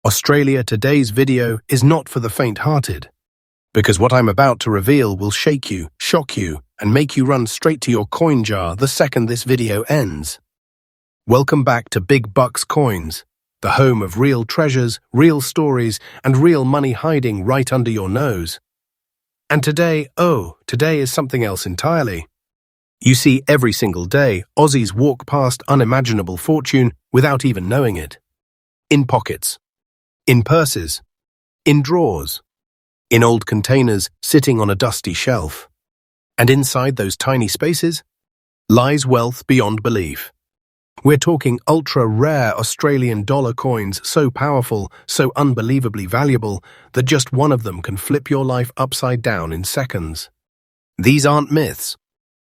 Australia, today's video is not for the faint-hearted, because what I'm about to reveal will shake you, shock you, and make you run straight to your coin jar the second this video ends. Welcome back to Big Bucks Coins, the home of real treasures, real stories, and real money hiding right under your nose. And today is something else entirely. You see, every single day, Aussies walk past unimaginable fortune without even knowing it. In pockets, in purses, in drawers, in old containers sitting on a dusty shelf. And inside those tiny spaces lies wealth beyond belief. We're talking ultra-rare Australian dollar coins so powerful, so unbelievably valuable, that just one of them can flip your life upside down in seconds. These aren't myths.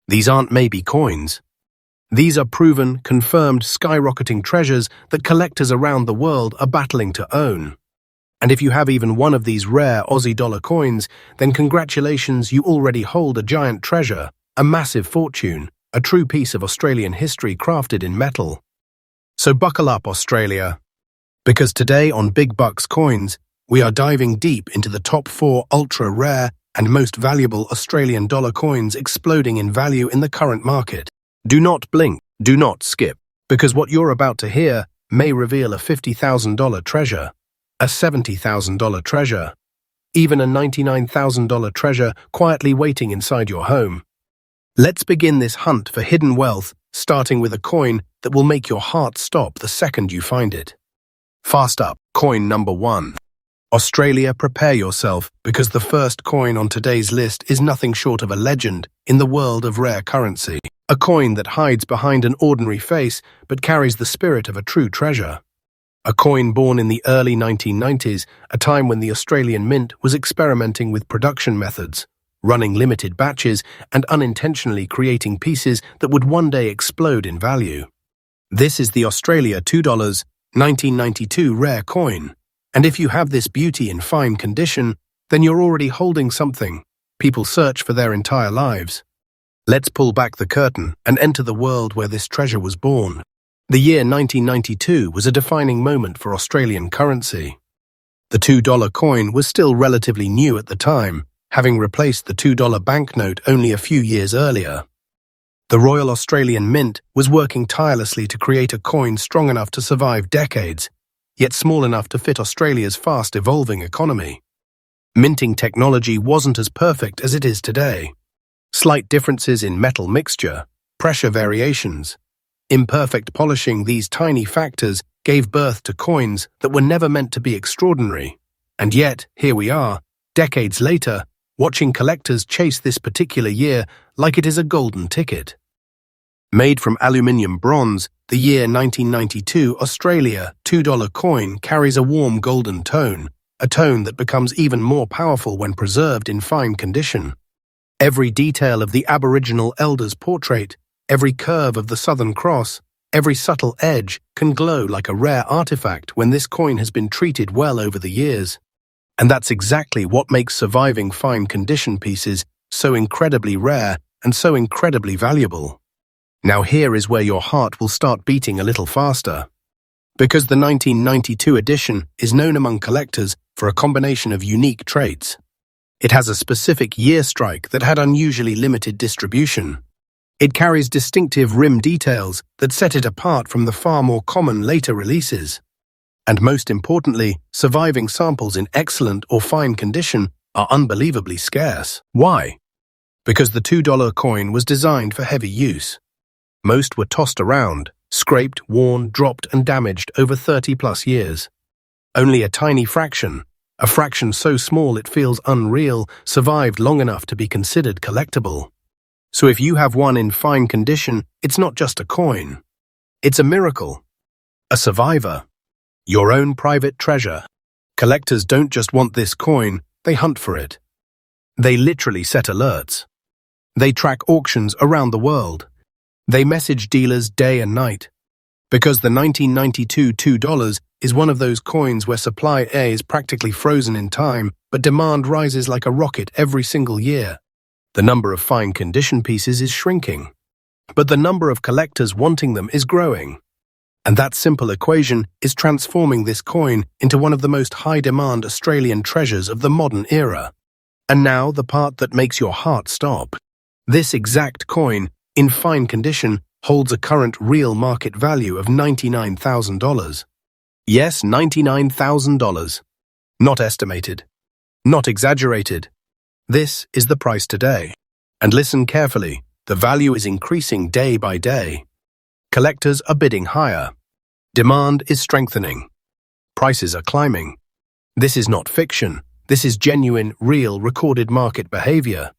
These aren't maybe coins. These are proven, confirmed, skyrocketing treasures that collectors around the world are battling to own. And if you have even one of these rare Aussie dollar coins, then congratulations, you already hold a giant treasure, a massive fortune, a true piece of Australian history crafted in metal. So buckle up, Australia, because today on Big Bucks Coins, we are diving deep into the top 4 ultra-rare and most valuable Australian dollar coins exploding in value in the current market. Do not blink, do not skip, because what you're about to hear may reveal a $50,000 treasure, a $70,000 treasure, even a $99,000 treasure quietly waiting inside your home. Let's begin this hunt for hidden wealth, starting with a coin that will make your heart stop the second you find it. Fast up, coin number 1. Australia, prepare yourself, because the first coin on today's list is nothing short of a legend in the world of rare currency. A coin that hides behind an ordinary face but carries the spirit of a true treasure. A coin born in the early 1990s, a time when the Australian Mint was experimenting with production methods, running limited batches and unintentionally creating pieces that would one day explode in value. This is the Australia $2 1992 rare coin. And if you have this beauty in fine condition, then you're already holding something people search for their entire lives. Let's pull back the curtain and enter the world where this treasure was born. The year 1992 was a defining moment for Australian currency. The $2 coin was still relatively new at the time, having replaced the $2 banknote only a few years earlier. The Royal Australian Mint was working tirelessly to create a coin strong enough to survive decades, yet small enough to fit Australia's fast-evolving economy. Minting technology wasn't as perfect as it is today. Slight differences in metal mixture, pressure variations, imperfect polishing, these tiny factors gave birth to coins that were never meant to be extraordinary. And yet, here we are, decades later, watching collectors chase this particular year like it is a golden ticket. Made from aluminium bronze, the year 1992 Australia $2 coin carries a warm golden tone, a tone that becomes even more powerful when preserved in fine condition. Every detail of the Aboriginal elder's portrait, every curve of the Southern Cross, every subtle edge can glow like a rare artifact when this coin has been treated well over the years. And that's exactly what makes surviving fine condition pieces so incredibly rare and so incredibly valuable. Now here is where your heart will start beating a little faster. Because the 1992 edition is known among collectors for a combination of unique traits. It has a specific year strike that had unusually limited distribution. It carries distinctive rim details that set it apart from the far more common later releases. And most importantly, surviving samples in excellent or fine condition are unbelievably scarce. Why? Because the $2 coin was designed for heavy use. Most were tossed around, scraped, worn, dropped, and damaged over 30+ years. Only a tiny fraction, a fraction so small it feels unreal, survived long enough to be considered collectible. So if you have one in fine condition, it's not just a coin. It's a miracle. A survivor. Your own private treasure. Collectors don't just want this coin, they hunt for it. They literally set alerts. They track auctions around the world. They message dealers day and night. Because the 1992 $2 is one of those coins where supply A is practically frozen in time, but demand rises like a rocket every single year. The number of fine condition pieces is shrinking, but the number of collectors wanting them is growing. And that simple equation is transforming this coin into one of the most high-demand Australian treasures of the modern era. And now the part that makes your heart stop. This exact coin, in fine condition, holds a current real market value of $99,000. Yes, $99,000. Not estimated. Not exaggerated. This is the price today. And listen carefully, the value is increasing day by day. Collectors are bidding higher. Demand is strengthening. Prices are climbing. This is not fiction. This is genuine, real, recorded market behavior.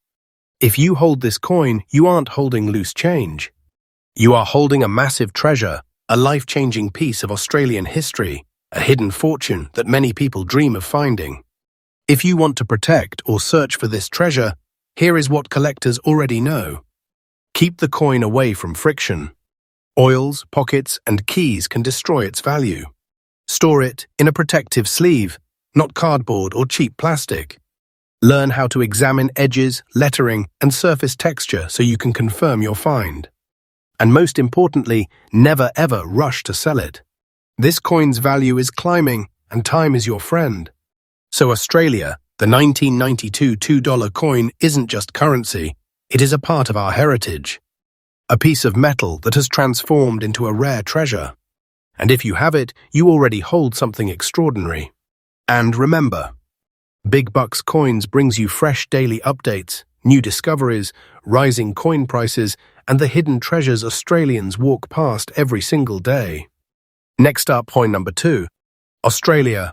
If you hold this coin, you aren't holding loose change. You are holding a massive treasure, a life-changing piece of Australian history, a hidden fortune that many people dream of finding. If you want to protect or search for this treasure, here is what collectors already know. Keep the coin away from friction. Oils, pockets, and keys can destroy its value. Store it in a protective sleeve, not cardboard or cheap plastic. Learn how to examine edges, lettering, and surface texture so you can confirm your find. And most importantly, never ever rush to sell it. This coin's value is climbing, and time is your friend. So Australia, the 1992 $2 coin isn't just currency, it is a part of our heritage. A piece of metal that has transformed into a rare treasure. And if you have it, you already hold something extraordinary. And remember, Big Bucks Coins brings you fresh daily updates, new discoveries, rising coin prices, and the hidden treasures Australians walk past every single day. Next up, point number 2. Australia.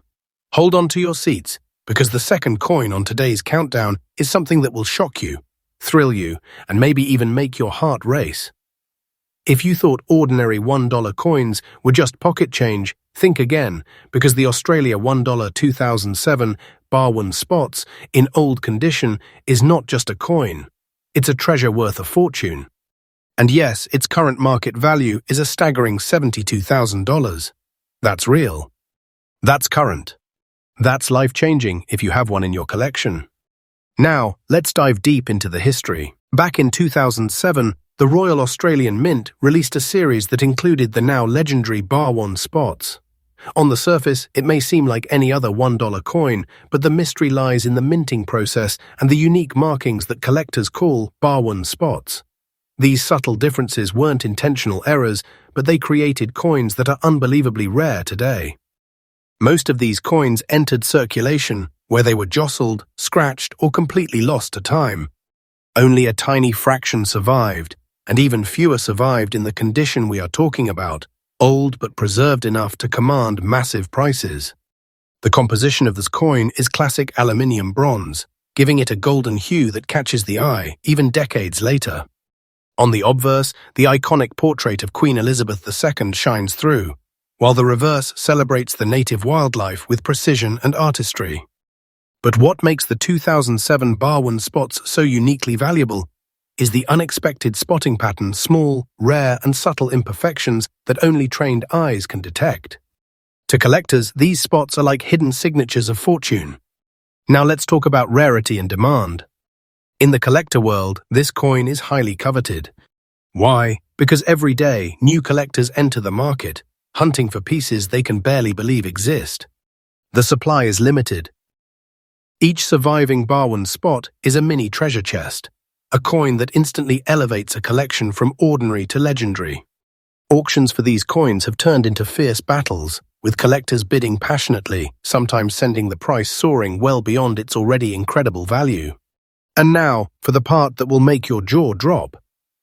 Hold on to your seats, because the second coin on today's countdown is something that will shock you, thrill you, and maybe even make your heart race. If you thought ordinary $1 coins were just pocket change, think again, because the Australia $1 2007 bar-1 spots in old condition is not just a coin, it's a treasure worth a fortune. And yes, its current market value is a staggering $72,000. That's real. That's current. That's life-changing if you have one in your collection. Now, let's dive deep into the history. Back in 2007, the Royal Australian Mint released a series that included the now legendary bar-1 spots. On the surface, it may seem like any other $1 coin, but the mystery lies in the minting process and the unique markings that collectors call bar-1 spots. These subtle differences weren't intentional errors, but they created coins that are unbelievably rare today. Most of these coins entered circulation, where they were jostled, scratched, or completely lost to time. Only a tiny fraction survived, and even fewer survived in the condition we are talking about, old but preserved enough to command massive prices. The composition of this coin is classic aluminium bronze, giving it a golden hue that catches the eye, even decades later. On the obverse, the iconic portrait of Queen Elizabeth II shines through, while the reverse celebrates the native wildlife with precision and artistry. But what makes the 2007 bar-1 spots so uniquely valuable is the unexpected spotting pattern, small, rare, and subtle imperfections that only trained eyes can detect. To collectors, these spots are like hidden signatures of fortune. Now let's talk about rarity and demand. In the collector world, this coin is highly coveted. Why? Because every day, new collectors enter the market, hunting for pieces they can barely believe exist. The supply is limited. Each surviving bar-1 spot is a mini treasure chest, a coin that instantly elevates a collection from ordinary to legendary. Auctions for these coins have turned into fierce battles, with collectors bidding passionately, sometimes sending the price soaring well beyond its already incredible value. And now, for the part that will make your jaw drop.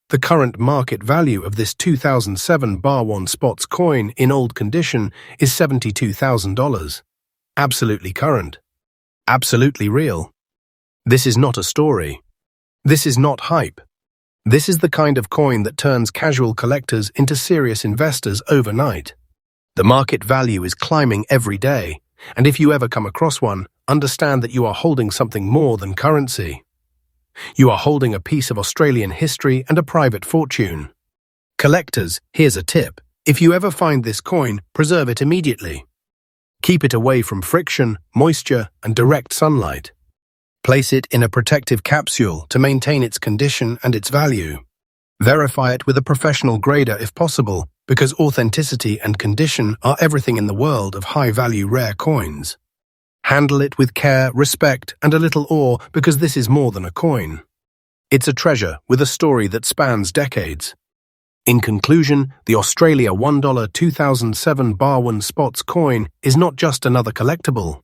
The current market value of this 2007 bar-1 spots coin in old condition is $72,000. Absolutely current. Absolutely real. This is not a story. This is not hype. This is the kind of coin that turns casual collectors into serious investors overnight. The market value is climbing every day, and if you ever come across one, understand that you are holding something more than currency. You are holding a piece of Australian history and a private fortune. Collectors, here's a tip. If you ever find this coin, preserve it immediately. Keep it away from friction, moisture, and direct sunlight. Place it in a protective capsule to maintain its condition and its value. Verify it with a professional grader if possible, because authenticity and condition are everything in the world of high-value rare coins. Handle it with care, respect, and a little awe, because this is more than a coin. It's a treasure with a story that spans decades. In conclusion, the Australia $1 2007 Barwon Spots coin is not just another collectible.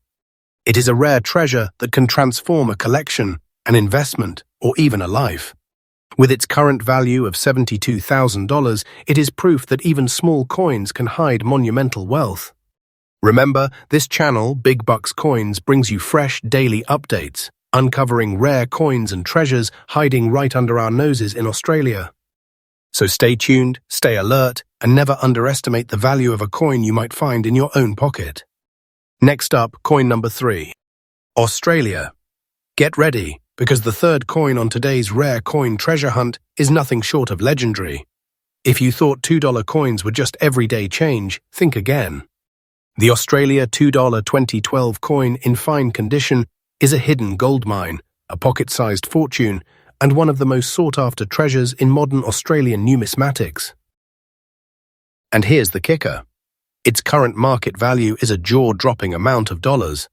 It is a rare treasure that can transform a collection, an investment, or even a life. With its current value of $72,000, it is proof that even small coins can hide monumental wealth. Remember, this channel, Big Bucks Coins, brings you fresh daily updates, uncovering rare coins and treasures hiding right under our noses in Australia. So stay tuned, stay alert, and never underestimate the value of a coin you might find in your own pocket. Next up, coin number 3. Australia. Get ready, because the third coin on today's rare coin treasure hunt is nothing short of legendary. If you thought $2 coins were just everyday change, think again. The Australia $2 2012 coin in fine condition is a hidden gold mine, a pocket-sized fortune, and one of the most sought-after treasures in modern Australian numismatics. And here's the kicker. Its current market value is a jaw-dropping amount of dollars.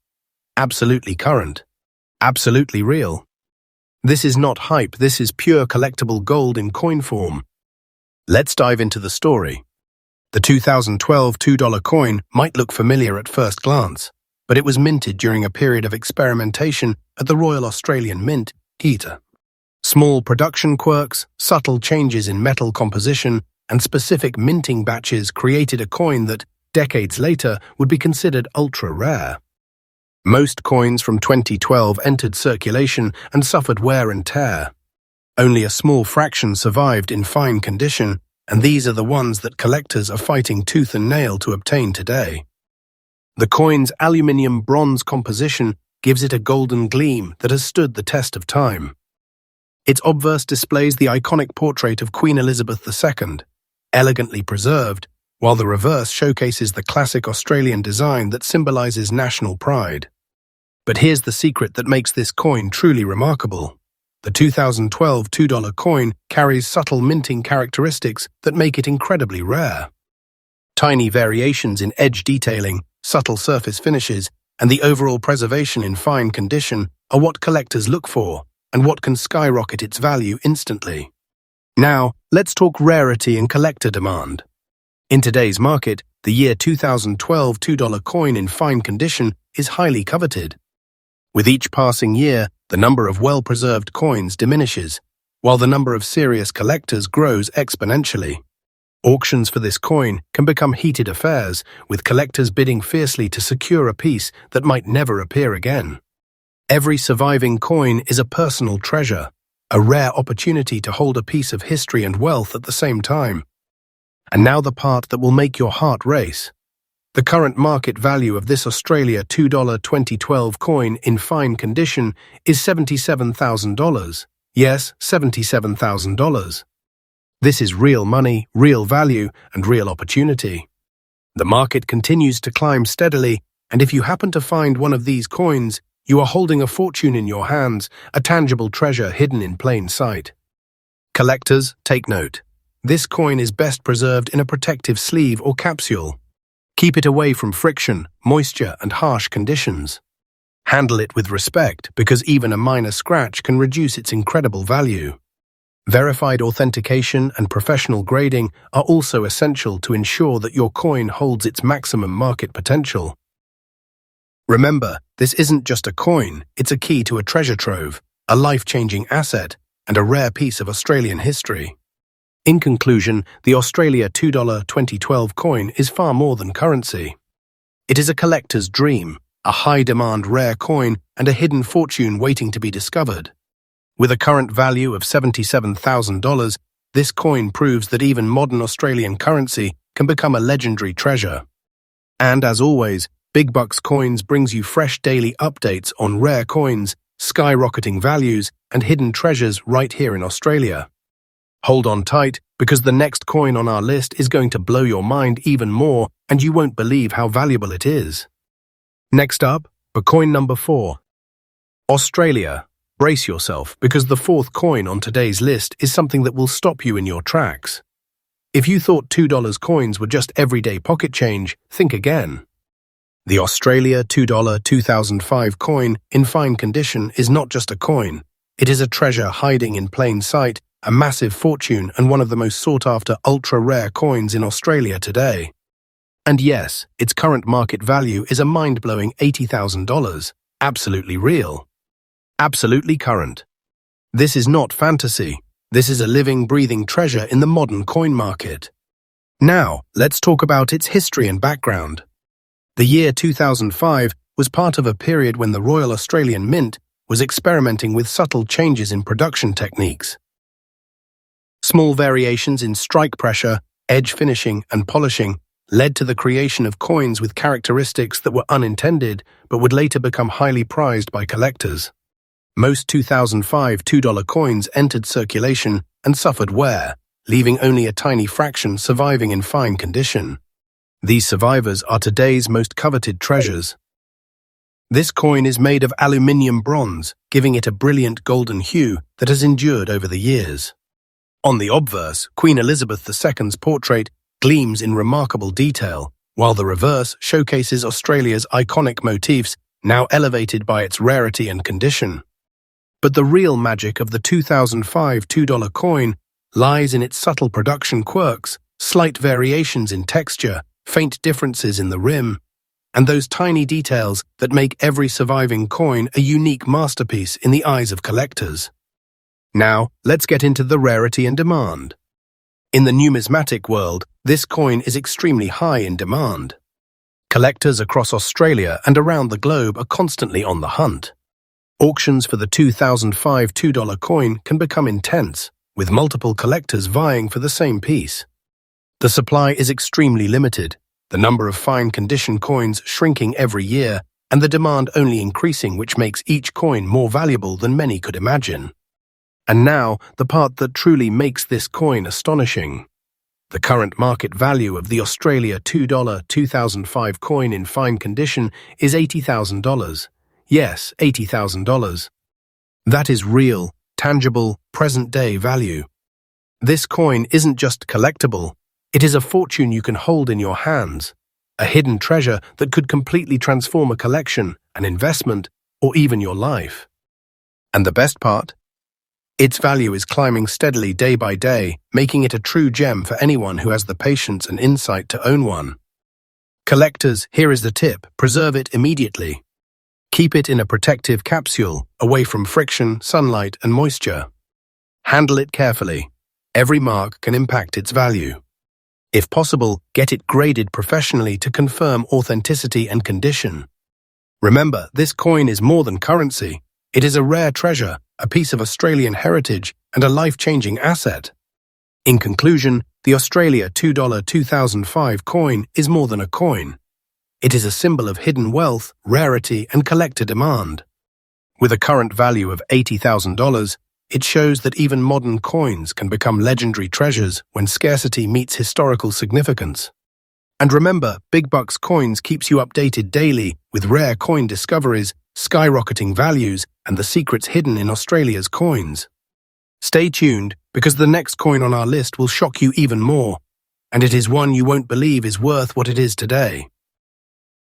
Absolutely current. Absolutely real. This is not hype, this is pure collectible gold in coin form. Let's dive into the story. The 2012 $2 coin might look familiar at first glance, but it was minted during a period of experimentation at the Royal Australian Mint, HETA. Small production quirks, subtle changes in metal composition, and specific minting batches created a coin that, decades later, would be considered ultra-rare. Most coins from 2012 entered circulation and suffered wear and tear. Only a small fraction survived in fine condition, and these are the ones that collectors are fighting tooth and nail to obtain today. The coin's aluminium-bronze composition gives it a golden gleam that has stood the test of time. Its obverse displays the iconic portrait of Queen Elizabeth II, elegantly preserved, while the reverse showcases the classic Australian design that symbolizes national pride. But here's the secret that makes this coin truly remarkable. The 2012 $2 coin carries subtle minting characteristics that make it incredibly rare. Tiny variations in edge detailing, subtle surface finishes, and the overall preservation in fine condition are what collectors look for, and what can skyrocket its value instantly. Now, let's talk rarity and collector demand. In today's market, the year 2012 $2 coin in fine condition is highly coveted. With each passing year, the number of well-preserved coins diminishes, while the number of serious collectors grows exponentially. Auctions for this coin can become heated affairs, with collectors bidding fiercely to secure a piece that might never appear again. Every surviving coin is a personal treasure, a rare opportunity to hold a piece of history and wealth at the same time. And now the part that will make your heart race. The current market value of this Australia $2 2012 coin in fine condition is $77,000. Yes, $77,000. This is real money, real value, and real opportunity. The market continues to climb steadily, and if you happen to find one of these coins, you are holding a fortune in your hands, a tangible treasure hidden in plain sight. Collectors, take note. This coin is best preserved in a protective sleeve or capsule. Keep it away from friction, moisture, and harsh conditions. Handle it with respect, because even a minor scratch can reduce its incredible value. Verified authentication and professional grading are also essential to ensure that your coin holds its maximum market potential. Remember, this isn't just a coin, it's a key to a treasure trove, a life-changing asset, and a rare piece of Australian history. In conclusion, the Australia $2 2012 coin is far more than currency. It is a collector's dream, a high-demand rare coin, and a hidden fortune waiting to be discovered. With a current value of $77,000, this coin proves that even modern Australian currency can become a legendary treasure. And as always, Big Bucks Coins brings you fresh daily updates on rare coins, skyrocketing values, and hidden treasures right here in Australia. Hold on tight, because the next coin on our list is going to blow your mind even more, and you won't believe how valuable it is. Next up, for coin number 4. Australia. Brace yourself, because the fourth coin on today's list is something that will stop you in your tracks. If you thought $2 coins were just everyday pocket change, think again. The Australia $2 2005 coin in fine condition is not just a coin. It is a treasure hiding in plain sight, a massive fortune and one of the most sought-after ultra-rare coins in Australia today. And yes, its current market value is a mind-blowing $80,000. Absolutely real. Absolutely current. This is not fantasy. This is a living, breathing treasure in the modern coin market. Now, let's talk about its history and background. The year 2005 was part of a period when the Royal Australian Mint was experimenting with subtle changes in production techniques. Small variations in strike pressure, edge finishing, and polishing led to the creation of coins with characteristics that were unintended but would later become highly prized by collectors. Most 2005 $2 coins entered circulation and suffered wear, leaving only a tiny fraction surviving in fine condition. These survivors are today's most coveted treasures. This coin is made of aluminium bronze, giving it a brilliant golden hue that has endured over the years. On the obverse, Queen Elizabeth II's portrait gleams in remarkable detail, while the reverse showcases Australia's iconic motifs, now elevated by its rarity and condition. But the real magic of the 2005 $2 coin lies in its subtle production quirks, slight variations in texture, faint differences in the rim, and those tiny details that make every surviving coin a unique masterpiece in the eyes of collectors. Now, let's get into the rarity and demand. In the numismatic world, this coin is extremely high in demand. Collectors across Australia and around the globe are constantly on the hunt. Auctions for the 2005 $2 coin can become intense, with multiple collectors vying for the same piece. The supply is extremely limited, the number of fine condition coins shrinking every year, and the demand only increasing, which makes each coin more valuable than many could imagine. And now, the part that truly makes this coin astonishing. The current market value of the Australia $2 2005 coin in fine condition is $80,000. Yes, $80,000. That is real, tangible, present-day value. This coin isn't just collectible, it is a fortune you can hold in your hands, a hidden treasure that could completely transform a collection, an investment, or even your life. And the best part? Its value is climbing steadily day by day, making it a true gem for anyone who has the patience and insight to own one. Collectors, here is the tip: preserve it immediately. Keep it in a protective capsule, away from friction, sunlight, and moisture. Handle it carefully. Every mark can impact its value. If possible, get it graded professionally to confirm authenticity and condition. Remember, this coin is more than currency. It is a rare treasure, a piece of Australian heritage, and a life-changing asset. In conclusion, the Australia $2 2005 coin is more than a coin. It is a symbol of hidden wealth, rarity, and collector demand. With a current value of $80,000, it shows that even modern coins can become legendary treasures when scarcity meets historical significance. And remember, Big Bucks Coins keeps you updated daily with rare coin discoveries, skyrocketing values, and the secrets hidden in Australia's coins. Stay tuned, because the next coin on our list will shock you even more, and it is one you won't believe is worth what it is today.